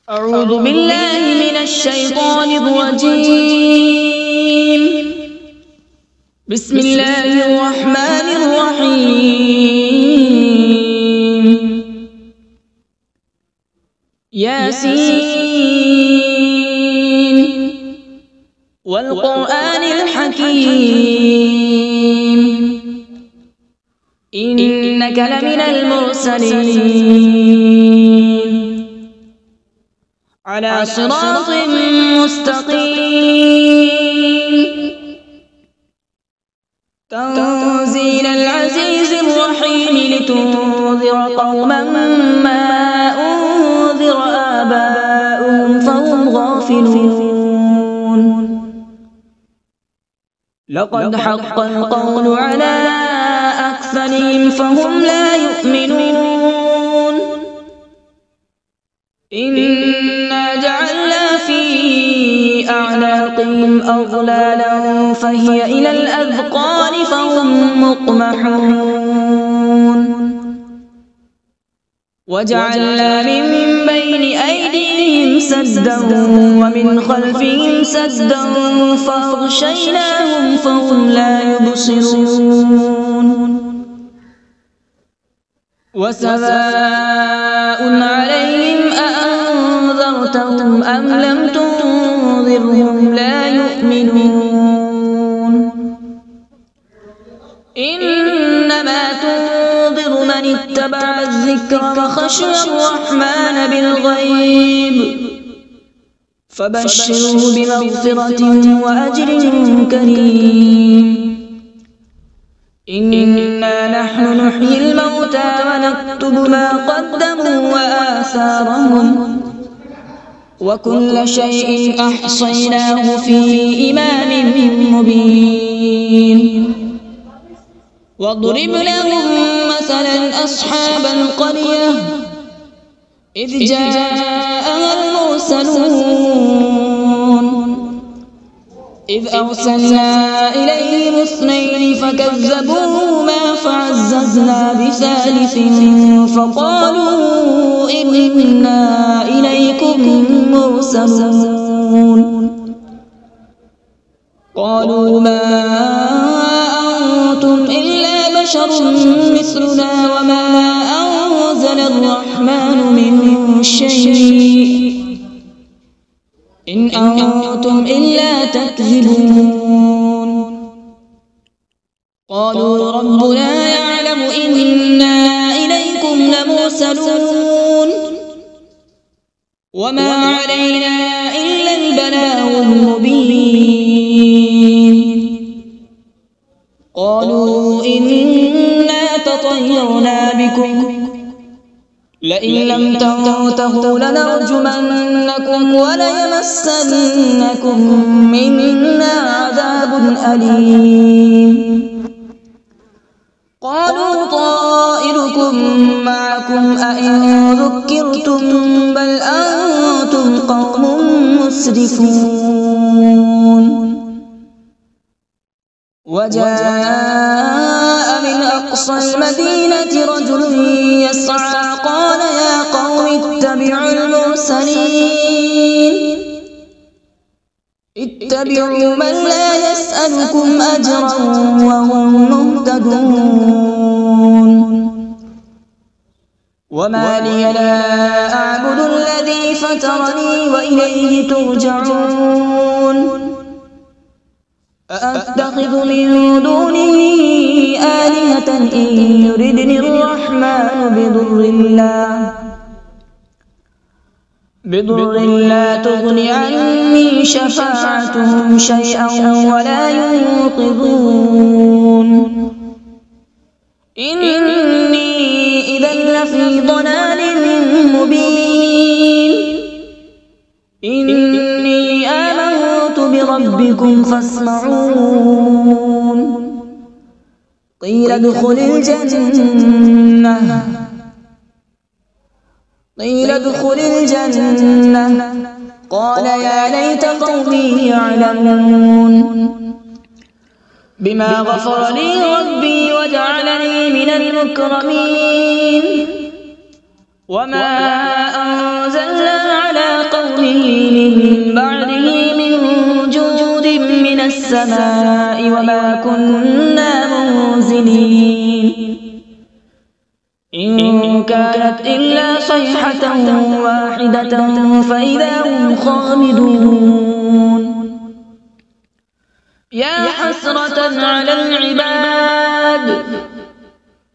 أعوذ بالله من الشيطان الرجيم. بسم الله الرحمن الرحيم. ياسين والقرآن الحكيم إنك لمن المرسلين على صراط مستقيم تنزيل العزيز الرحيم لتنذر قوما ما أنذر آباؤهم فهم غافلون. لقد حق القول على أكثرهم فهم لا يؤمنون. إنا جعلنا في أعناقهم أغلالا فهي إلى الأذقان فهم مقمحون. وجعلنا من بين أيديهم سدا ومن خلفهم سدا فأغشيناهم فهم لا يبصرون. وسواء عليهم أأنذرتهم أم لم تنذرهم لا يؤمنون. إنما تنذر من اتبع الذكر وخشي الرحمن بالغيب فبشره بمغفرة وأجر كريم. إنا نحن نحيي الموتى ونكتب ما قدموا وآثارهم وكل شيء أحصيناه في إمام مبين. واضرب لهم مثلا أصحاب القرية إذ جاءها المرسلون إذ أرسلنا إليهم اثنين فكذبوهما فعززنا بثالث فقالوا إنا إليكم مرسلون. قالوا ما أنتم إلا بشر مثلنا وما أنزل الرحمن من شيء إن أنتم إلا تكذبون. قالوا ربنا يعلم إنا إليكم لمرسلون وما علينا إلا البلاغ المبين. قالوا إنا تطيرنا بكم لئن لم تنتهوا لنرجمنكم وليمسنكم منا عذاب أليم. قالوا طائركم معكم أئن ذكرتم بل أنتم قوم مسرفون. وجاء من أقصى المدينة رجل يسعى قال يا قوم اتبعوا المرسلين اتبعوا من لا يسألكم أجرا وهم مهتدون. وما لي لا أعبد الذي فطرني وإليه ترجعون. أأتخذ من دونه آلهة إن يردني الرحمن بضر لا تغن عني شفاعتهم شيئا ولا ينقذون. إني إذا لفي ضلال مبين. إني آمنت بربكم فاسمعون. قيل ادخل الجنة قال يا ليت قومي يعلمون بما غفر لي ربي وجعلني من المكرمين. وما أنزلنا على من بعده من جود من السماء وما كنا منزلين إن كانت إلا صيحة واحدة فإذا هم خامدون يا حسرة على العباد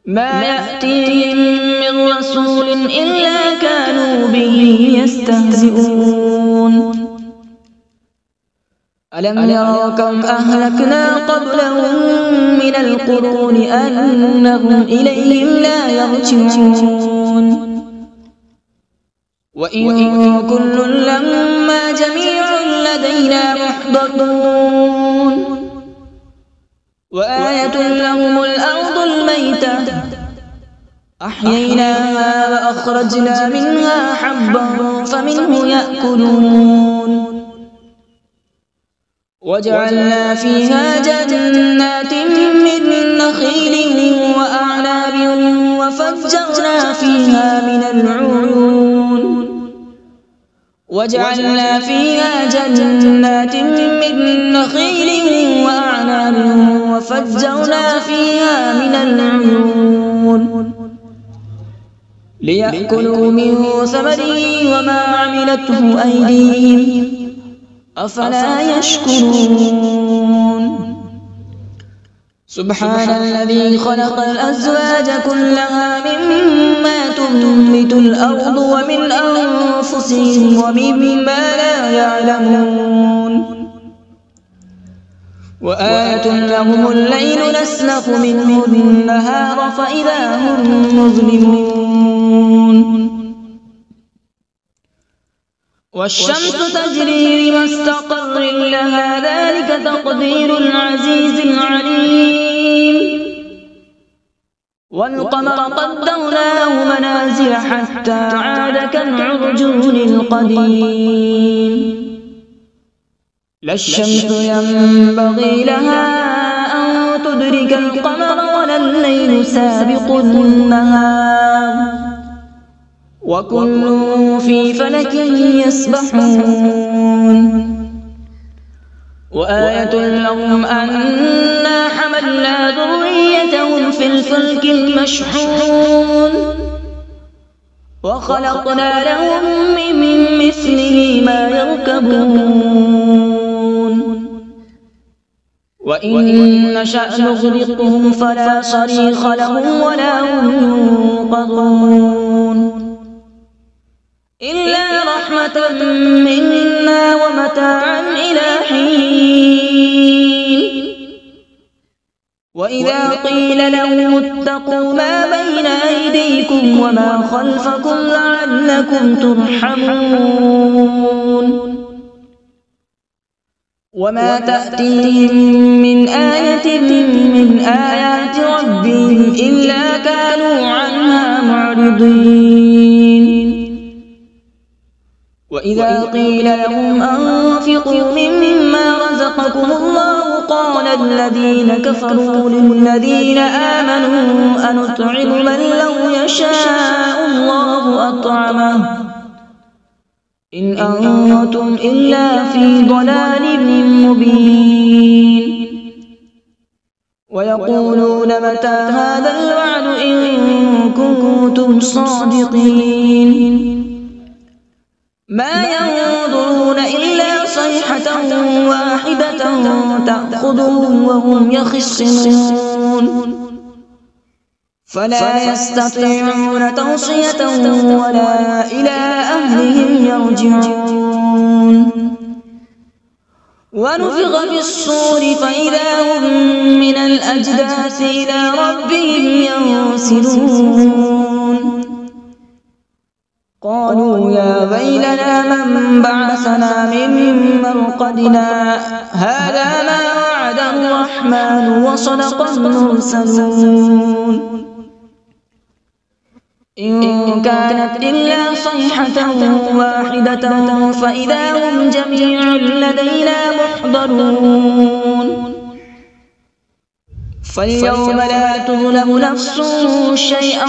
ما يأتيهم من رسول إلا كانوا به يستهزئون ألم يروا كم أهلكنا قبلهم من القرون أنهم إليهم لا يرجعون وإن كل لما جميع لدينا محضرون وآية لهم الأرض الميتة أحييناها وأخرجنا منها حبا فمنه يأكلون وجعلنا فيها جنات من نخيل وأعناب وفجرنا فيها من العيون وجعلنا فيها جنات من نخيل وأعناب وفجرنا فيها من العيون ليأكلوا من ثمره وما عملته أيديهم أفلا يشكرون سبحان الذي خلق الأزواج كلها مما تنبت الأرض ومن أنفسهم ومما لا يعلمون وآية لهم الليل نسلخ منه النهار فإذا هم مظلمون والشمس تجري لمستقر لها ذلك تقدير العزيز العليم والقمر قدرناه منازل حتى عاد كالعرجون القديم لا الشمس ينبغي لها أن تدرك القمر ولا الليل سابق النهار وكل في فلك يسبحون وآية لهم أنا حملنا ذريتهم في الفلك المشحون وخلقنا لهم من مثله ما يركبون وإن نشأ نغرقهم فلا صريخ لهم ولا هم ينقذون إلا رحمة منا ومتاعا إلى حين وإذا قيل لهم اتقوا ما بين أيديكم وما خلفكم لعلكم ترحمون وما تأتيهم من آية من آيات ربهم إلا كانوا عنها معرضين وإذا قيل لهم أنفقوا مما رزقكم الله قال الذين كفروا للذين آمنوا أنطعم من لو يشاء الله أطعمه إن أنتم إلا في ضلال مبين ويقولون متى هذا الوعد إن كنتم صادقين ما ينظرون إلا صيحة واحدة تأخذهم وهم يخصمون فلا يستطيعون توصية ولا إلى أهلهم يرجعون ونفخ في الصور فإذا هم من الأجداث إلى ربهم ينسلون قالوا يا ويلنا من بعثنا من مرقدنا هذا ما وعد الرحمن وصدق المرسلون إن كانت إلا صيحة واحدة فإذا هم جميع لدينا محضرون فاليوم لا تظلم نفس شيئا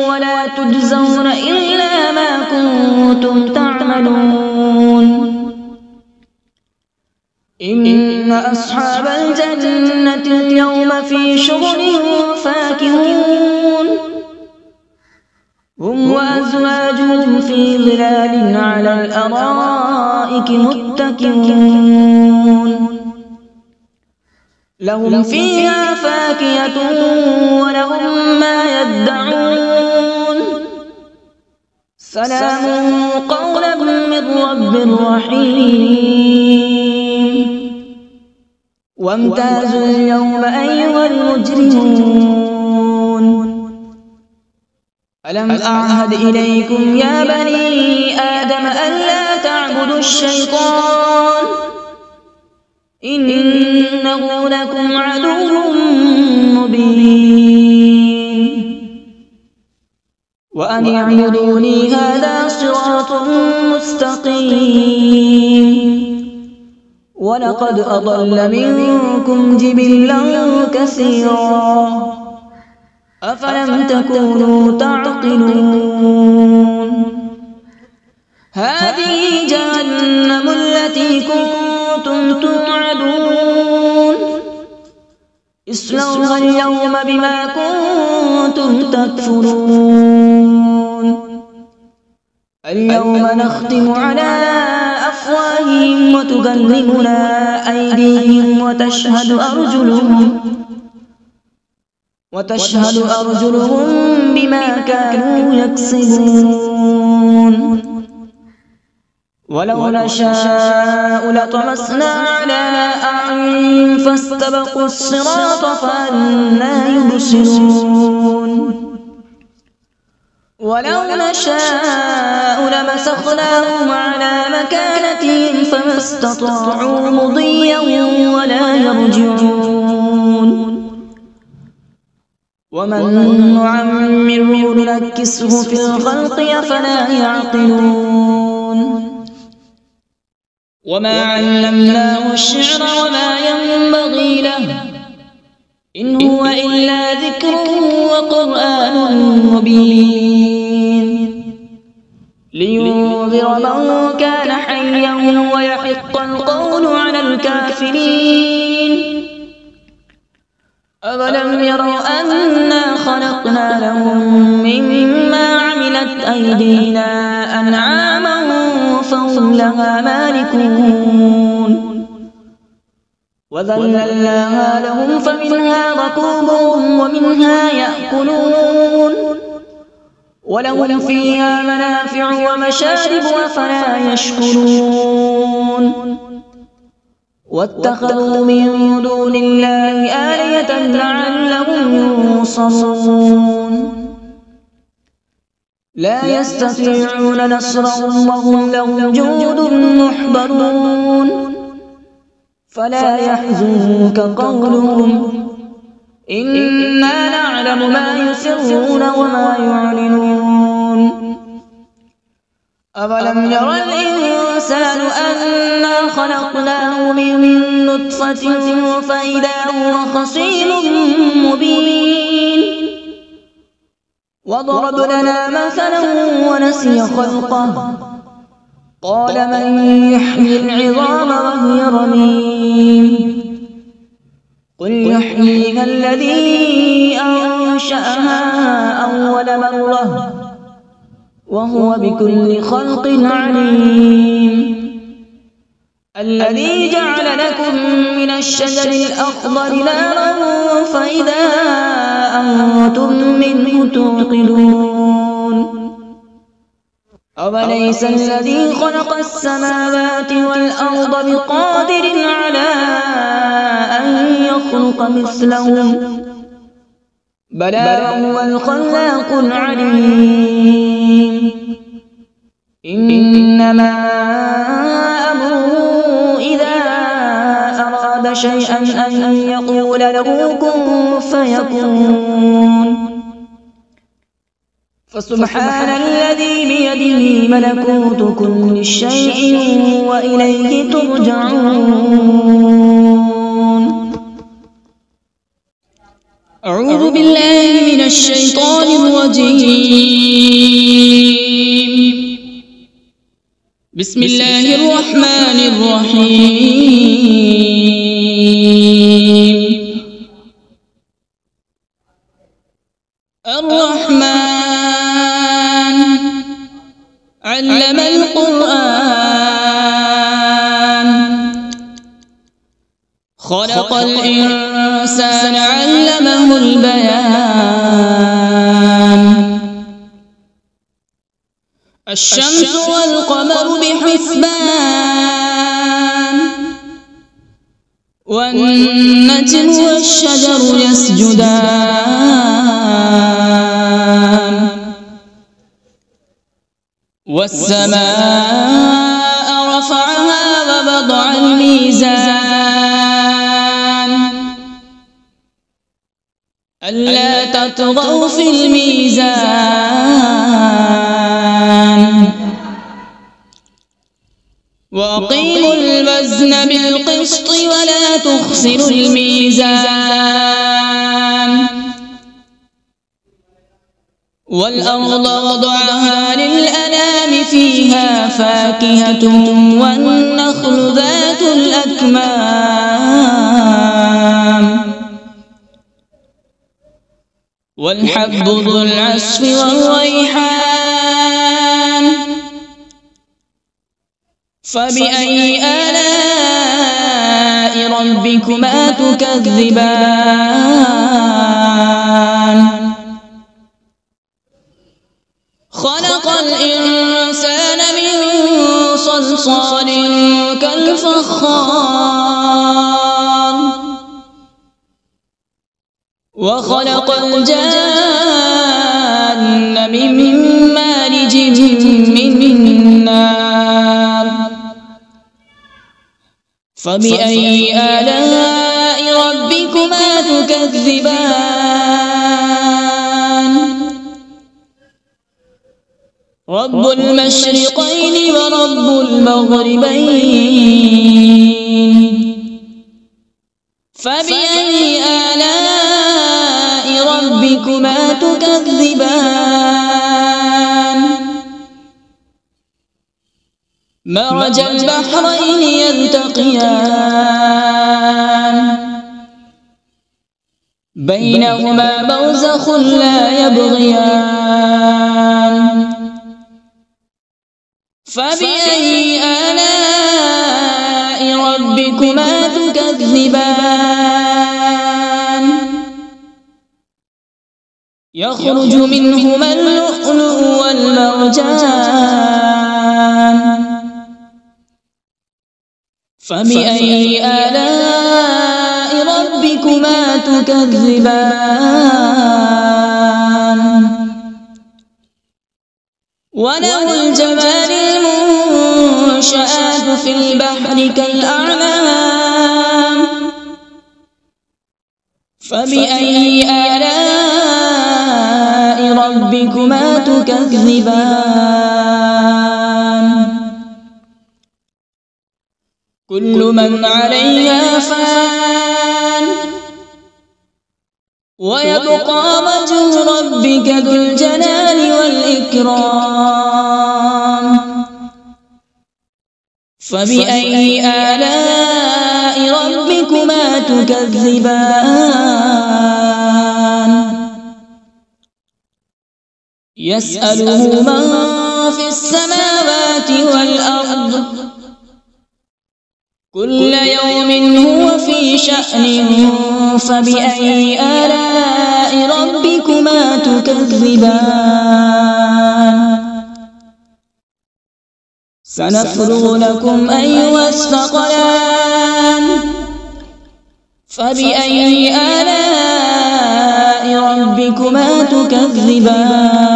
ولا تجزون إلا ما كنتم تعملون إن أصحاب الجنة اليوم في شغل فاكهون هم وأزواجهم في ظلال على الأرائك متكئون لهم فيها فاكهة ولهم ما يدعون سلام قولا من رب رحيم وامتازوا اليوم أيها المجرمون ألم أعهد إليكم يا بني آدم ألا تعبدوا الشيطان إنه لكم عدو مبين وأن اعبدوني هذا صراط مستقيم ولقد أضل منكم جبلا كثيرا أفلم تكونوا تعقلون هذه جهنم التي كنتم توعدون اصلوها اليوم بما كنتم تكفرون اليوم نختم على أفواههم وتكلمنا أيديهم وتشهد أرجلهم بما كانوا يكسبون ولو نشاء لطمسنا على أعينهم فاستبقوا الصراط فأنى يبصرون ولو نشاء لمسخناهم على مكانتهم فما استطاعوا مضيا ولا يرجعون ومن نعمره ننكسه في الخلق أفلا يعقلون وما علمناه الشعر وما ينبغي له إن هو إلا ذكر وقرآن مبين لينذر من كان حيا ويحق القول على الكافرين أولم يروا أنا خلقنا لهم مما عملت أيدينا أنعاما فهم لها مالكون وذللناها لهم فمنها ركوبهم ومنها يأكلون ولهم فيها منافع ومشارب أفلا يشكرون واتخذوا من دون الله آلهة لعلهم ينصرون لا يستطيعون نصرهم وهم لهم جند محضرون فلا يحزنك قولهم إنا نعلم ما يسرون وما يعلنون أولم ير الإنسان أنا خلقناه من نطفة فإذا هو خصيم مبين وضرب لنا مثلا ونسي خلقه قال من يحيي العظام وهي رميم قل يحييها الذي أنشأها أول مرة وهو بكل خلق عليم الذي جعل لكم من الشجر الأخضر نارا فإذا أنتم منه توقدون أوليس الذي خلق السماوات والأرض بقادر على أن يخلق مثلهم بلى وهو الخلاق العليم إنما أمره إذا أراد شيئا أن يقول له كن فيكون فسبحان الذي بيده ملكوت كل شيء وإليه ترجعون. أعوذ بالله من الشيطان الرجيم. بسم الله الرحمن الرحيم. الرحمن علم القرآن، خلق الإنسان علمه البيان. الشمس والقمر بحسبان، والنجم والشجر يسجدان. والسماء رفعها ووضع الميزان، ألا تطغوا في الميزان. وأقيموا الوزن بالقسط ولا تخسروا الميزان. والأرض وضعها للأنام، فيها فاكهة والنخل ذات الأكمام، والحب ذو العصف والريحان. فبأي آلاء ربكما تكذبان؟ خلق الإنسان من صلصال كالفخار، وخلق الجان من مارج من نار. فبأي آلاء ربكما تكذبان؟ رب المشرقين ورب المغربين. فبأي آلاء ربكما تكذبان؟ مرج البحرين يلتقيان، بينهما برزخ لا يبغيان. فبأي آلاء ربكما تكذبان؟ يخرج منهما اللؤلؤ والمرجان. فبأي آلاء ربكما تكذبان؟ وله الجوار المنشآت في البحر كالأعلام. فبأي آلاء ربكما تكذبان؟ كل من عليها فان، ويبقى وجه ربك ذو الجلال والإكرام. فبأي آلاء ربكما تكذبان؟ يسأله من في السماوات والأرض، كل يوم هو في شأن. فبأي آلاء ربكما تكذبان؟ سنفرغ لكم أيها الثقلان. فبأي آلاء ربكما تكذبان؟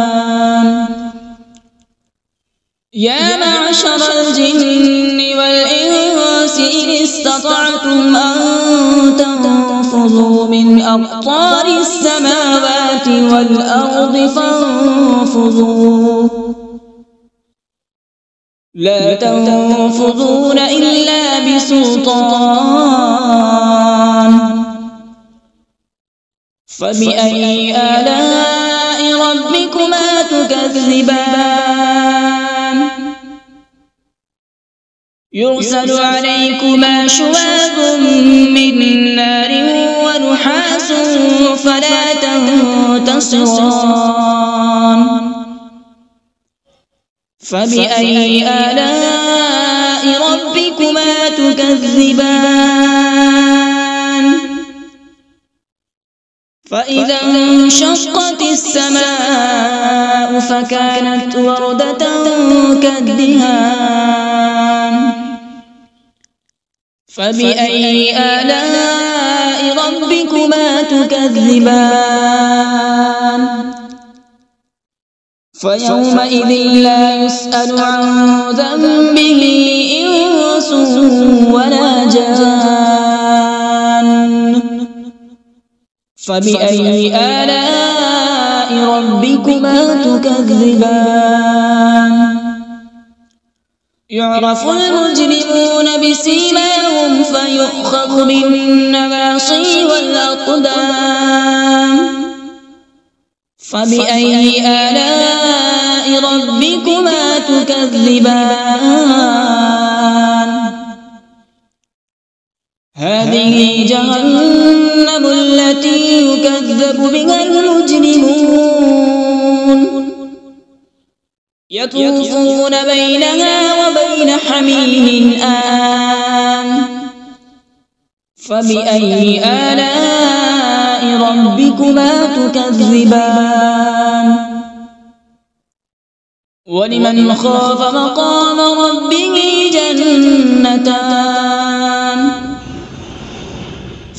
يا معشر الجن والإنس إن استطعتم أن تنفذوا من أقطار السماوات والأرض فانفذوا، لا تنفذون إلا بسلطان. فبأي آلاء ربكما تكذبان؟ يرسل عليكما شواظ من نار ونحاس فلا تنتصران فبأي آلاء ربكما تكذبان فإذا انشقت السماء فكانت وردة كالدهان فبأي آلاء ربكما تكذبان فيومئذ لا يسأل عن ذنبه إنس ولا جان فبأي آلاء ربكما تكذبان يعرف المجرمون بسيماهم فيؤخذ بالنواصي والأقدام فبأي آلاء ربكما تكذبان هذه جهنم التي يكذب بها المجرمون يطوفون بينها وبين حميم آن فبأي آلاء ربكما تكذبان ولمن خاف مقام ربه جنتان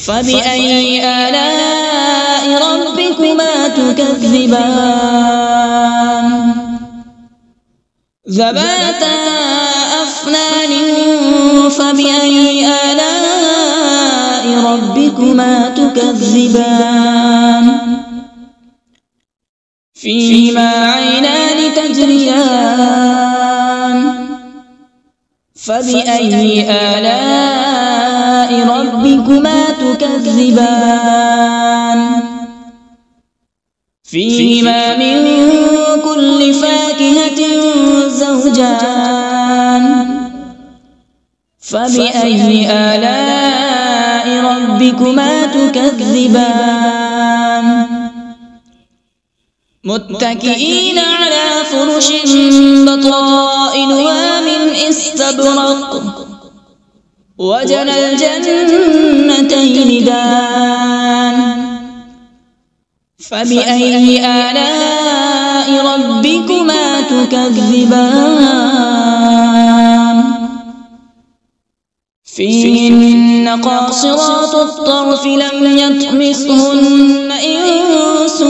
فبأي آلاء ربكما تكذبان ذواتا أفنان فبأي آلاء ربكما تكذبان فيهما عينان تجريان فبأي آلاء ربكما تكذبان فيهما من كل فاكهة زوجان فبأي آلاء ربكما تكذبان متكئين على فرش بطائنها من استبرق وجنى الجنتين دان فبأي آلاء ربكما تكذبان فيهن قاصرات الطرف لم يطمثهن إنس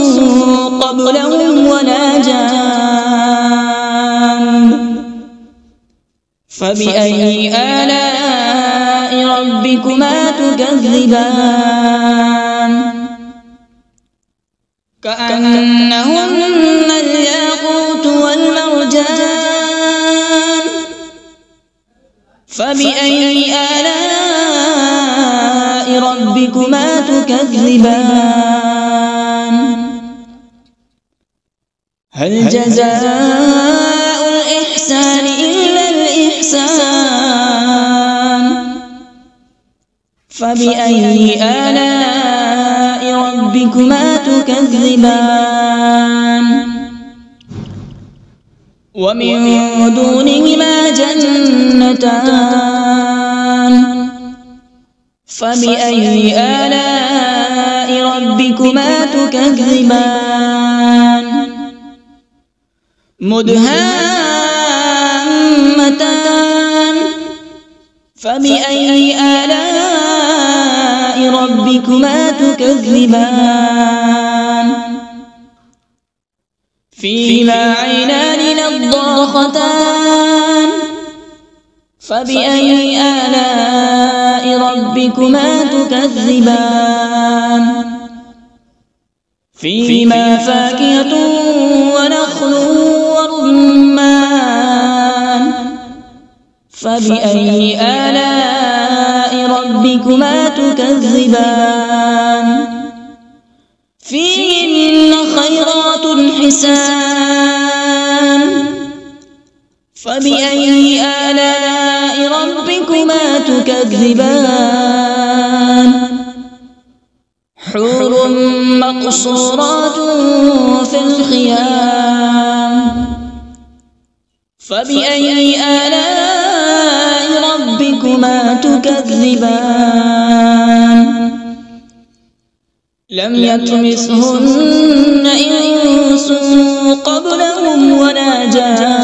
قبلهم ولا جان فبأي آلاء ربكما تكذبان كأنهن الياقوت والمرجان فبأي آلاء ربكما تكذبان هل جزاء الإحسان إلا الإحسان فبأي آلاء ربكما تكذبان ومن دونهما جنتان فبأي آلاء ربكما تكذبان مدهامتان فبأي آلاء ربكما تكذبان فيهما عينان نضاختان فبأي آلاء ربكما تكذبان فيهما فاكهة ونخل ورمان فبأي آلاء ربكما تكذبان فيهن خيرات حسان فبأي آلاء ربكما تكذبان حور مقصورات في الخيام فبأي آلاء ربكما تكذبان لم يطمثهن إنس قبلهم ولا جان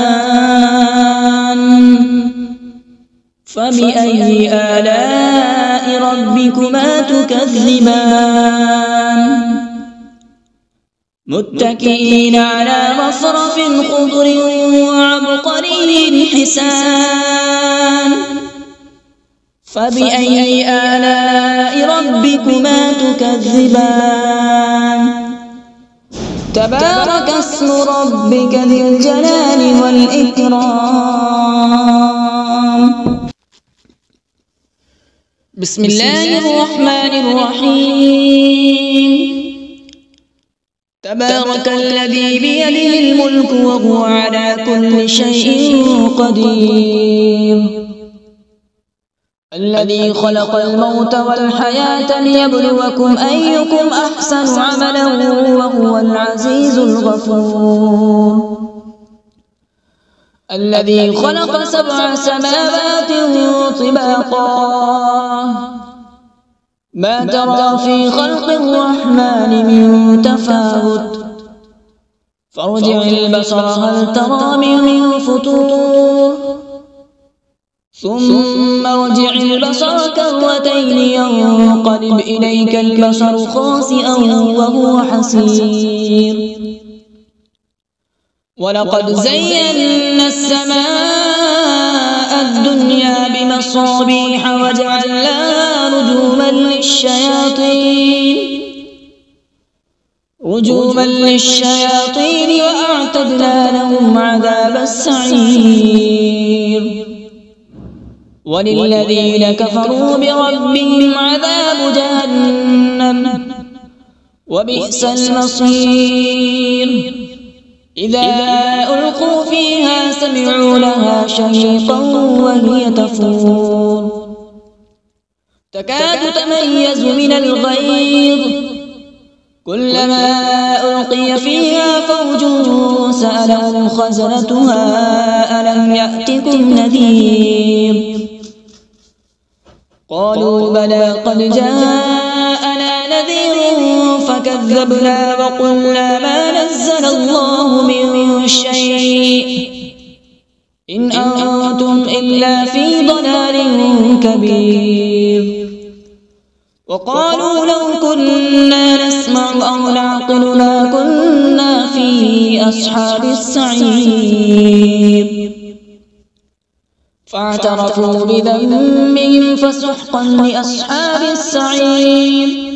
فبأي آلاء ربكما تكذبان متكئين على رفرف خضر وعبقري حسان فبأي آلاء ربكما تكذبان تبارك اسم ربك ذي الجلال والإكرام بسم الله الرحمن الرحيم تبارك الذي بيده الملك وهو على كل شيء قدير الذي خلق الموت والحياة ليبلوكم أيكم أحسن عملا وهو العزيز الغفور الذي خلق 7 سماوات طباقا ما ترى في خلق الرحمن من تفاوت فارجع البصر هل ترى من فطور ثم ارجع البصر كرتين ينقلب إليك البصر خاسئا وهو حسير ولقد زينا السماء الدنيا بمصابيح وجعلناها رجوما للشياطين وأعتدنا لهم عذاب السعير وللذين كفروا بربهم عذاب جهنم وبئس المصير إذا ألقوا فيها سمعوا لها شهيقا وهي تفور تكاد تميز من الغيظ كلما ألقي فيها فوج سألهم خزنتها ألم يأتكم نذير قالوا بلى قد جاءنا نذير فكذبنا وقلنا ما نزل الله من شيء إن أنتم إلا في ضلال كبير وقالوا لو كنا نسمع أو نعقل ما كنا في أصحاب السعير فاعترفوا بذنبهم فسحقا لأصحاب السعير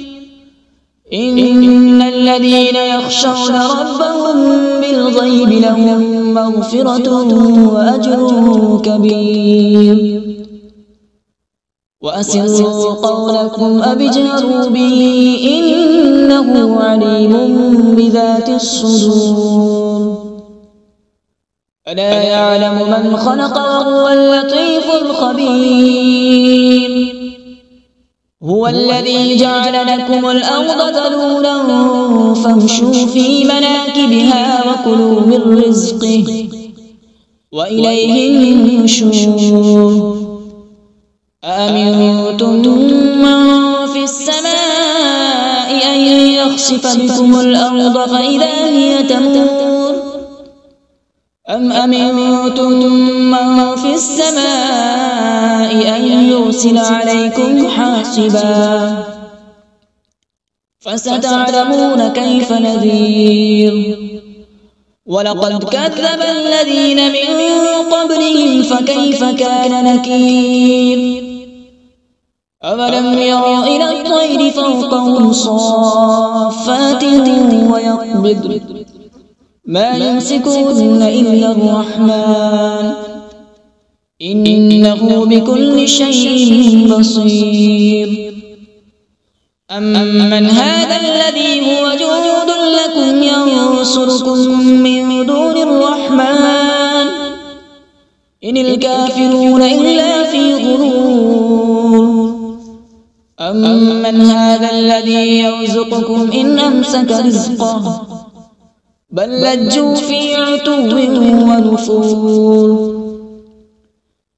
إن الذين يخشون ربهم بالغيب لهم مغفرة وأجر كبير وأسروا قولكم أو اجهروا به إنه عليم بذات الصدور ألا يعلم من خلق وهو اللطيف الخبير هو الذي جعل لكم الأرض ذلولا فامشوا في مناكبها وكلوا من رزقه وإليه النشور أأمنتم من في السماء أن يخسف بكم الأرض فإذا هي تمور أم أمنتم من في السماء أن يرسل عليكم حاصبا فستعلمون كيف نذير ولقد كذب الذين من قبلهم فكيف كان نكير أولم يروا إلى الطير فوقهم صافات ويقبض ما يمسكون إلا الرحمن إنه بكل شيء بصير أمن هذا الذي هو جند لكم ينصركم من دون الرحمن إن الكافرون إلا في غرور أمن هذا الذي يرزقكم إن أمسك رزقه بل لجوا في عتو ونفور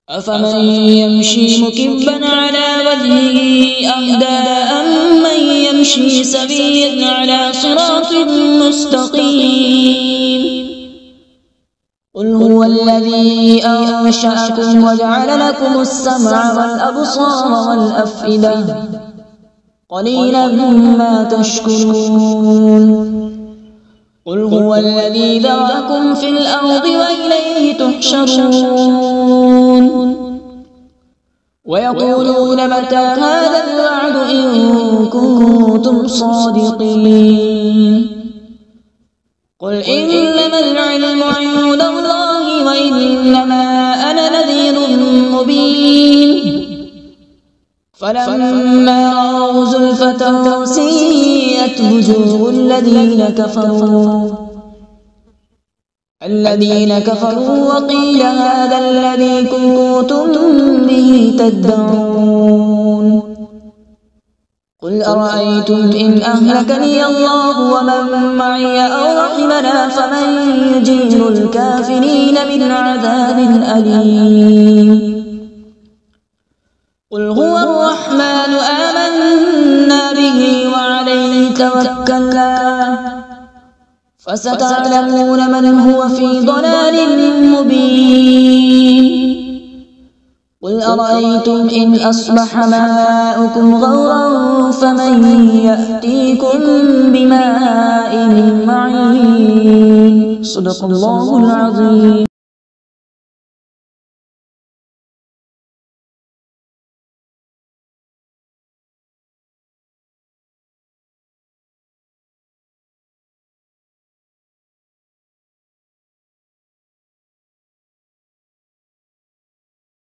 أفمن يمشي مكبا على وجهه أهدى أمن يمشي سويا على صراط مستقيم قل هو الذي أنشأكم وجعل لكم السمع والأبصار والأفئدة قليلا ما تشكرون قل هو الذي ذرأكم في الأرض وإليه تحشرون ويقولون متى هذا الوعد إن كنتم صادقين قل إنما العلم عند الله وإنما أنا نذير مبين فلما رأوا زلفة سيئت وجوه الذين كفروا وقيل هذا الذي كنتم به تدعون قل أرأيتم إن أهلكني الله ومن معي أو رحمنا فمن يجير الكافرين من عذاب أليم قل هو الرحمن آمنا به وعليه توكلنا فستعلمون من هو في ضلال مبين قل أرأيتم إن أصبح ماؤكم غورا فمن يأتيكم بماء معين صدق الله العظيم.